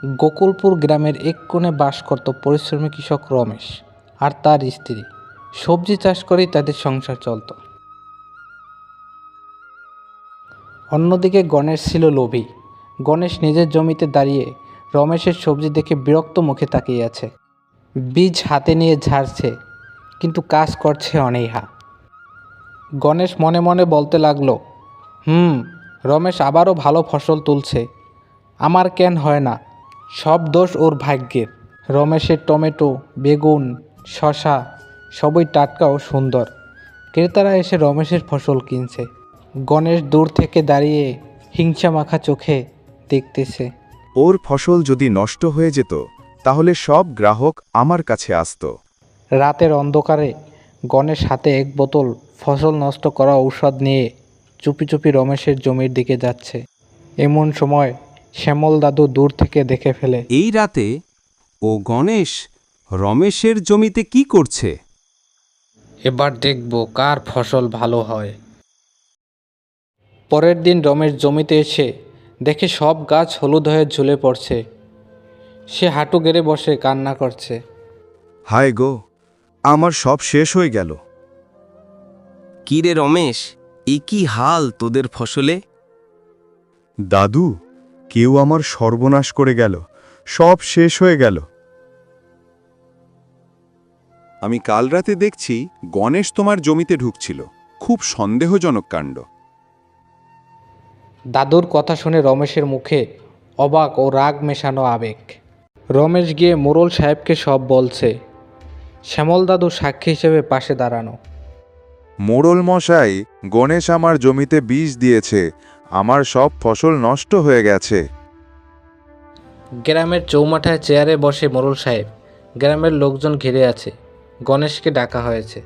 গোকুলপুর গ্রামের এক কোণে বাস করত পরিশ্রমী কৃষক রমেশ আর তার স্ত্রী। সবজি চাষ করেই তাদের সংসার চলত। অন্যদিকে গণেশ ছিল লোভী। গণেশ নিজের জমিতে দাঁড়িয়ে রমেশের সবজি দেখে বিরক্ত মুখে তাকিয়ে আছে। বীজ হাতে নিয়ে ঝাড়ছে, কিন্তু কাজ করছে অনীহা। গণেশ মনে মনে বলতে লাগলো, রমেশ আবারও ভালো ফসল তুলছে, আমার কেন হয় না? সব দোষ ওর ভাগ্যের। রমেশের টমেটো, বেগুন, শশা সবই টাটকা ও সুন্দর। ক্রেতারা এসে রমেশের ফসল কিনছে। গণেশ দূর থেকে দাঁড়িয়ে হিংসা মাখা চোখে দেখতেছে। ওর ফসল যদি নষ্ট হয়ে যেত তাহলে সব গ্রাহক আমার কাছে আসত। রাতের অন্ধকারে গণেশ হাতে এক বোতল ফসল নষ্ট করা ঔষধ নিয়ে চুপি চুপি রমেশের জমির দিকে যাচ্ছে। এমন সময় শ্যামল দাদু দূর থেকে দেখে ফেলে। এই রাতে ও গণেশ রমেশের জমিতে কি করছে? এবার দেখব কার ফসল ভালো হয়। পরের দিন রমেশ জমিতে এসে দেখে সব গাছ হলুদ হয়ে ঝুলে পড়ছে। সে হাঁটু গেড়ে বসে কান্না করছে। হায় গো, আমার সব শেষ হয়ে গেল। কি রে রমেশ, এ কি হাল তোদের ফসলে? দাদু, কেউ আমার সর্বনাশ করে গেল, সব শেষ হয়ে গেল। আমি কাল রাতে দেখছি গণেশ তোমার জমিতে ঢুকছিল, খুব সন্দেহজনক কাণ্ড। দাদুর কথা শুনে রমেশের মুখে অবাক ও রাগ মেশানো আবেগ। রমেশ গিয়ে মোড়ল সাহেবকে সব বলছে। শ্যামল দাদু সাক্ষী হিসেবে পাশে দাঁড়ানো। মোড়ল মশাই, গণেশ আমার জমিতে বীজ দিয়েছে, আমার সব ফসল নষ্ট হয়ে গেছে। গ্রামের চৌমাথায় চেয়ারে বসে মোড়ল সাহেব। গ্রামের লোকজন ঘিরে আছে। গণেশকে ডাকা হয়েছে।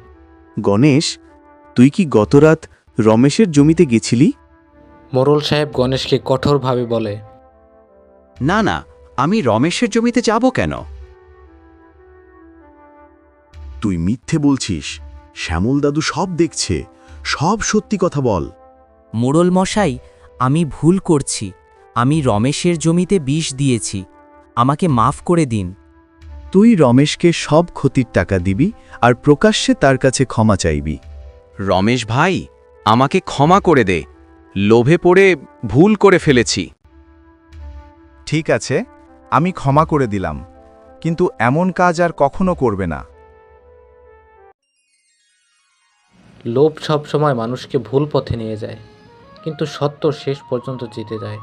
গণেশ, তুই কি গতরাত রমেশের জমিতে গেছিলি? মোড়ল সাহেব গণেশকে কঠোরভাবে বলে। না না, আমি রমেশের জমিতে যাব কেন? তুই মিথ্যে বলছিস, শ্যামল দাদু সব দেখছে, সব সত্যি কথা বল। মোড়ল মশাই, আমি ভুল করছি, আমি রমেশের জমিতে বিষ দিয়েছি, আমাকে মাফ করে দিন। তুই রমেশকে সব ক্ষতির টাকা দিবি আর প্রকাশ্যে তার কাছে ক্ষমা চাইবি। রমেশ ভাই, আমাকে ক্ষমা করে দে, লোভে পড়ে ভুল করে ফেলেছি। ঠিক আছে, আমি ক্ষমা করে দিলাম, কিন্তু এমন কাজ আর কখনো করবে না। লোভ সবসময় মানুষকে ভুল পথে নিয়ে যায়, কিন্তু সত্য শেষ পর্যন্ত জিতে যায়।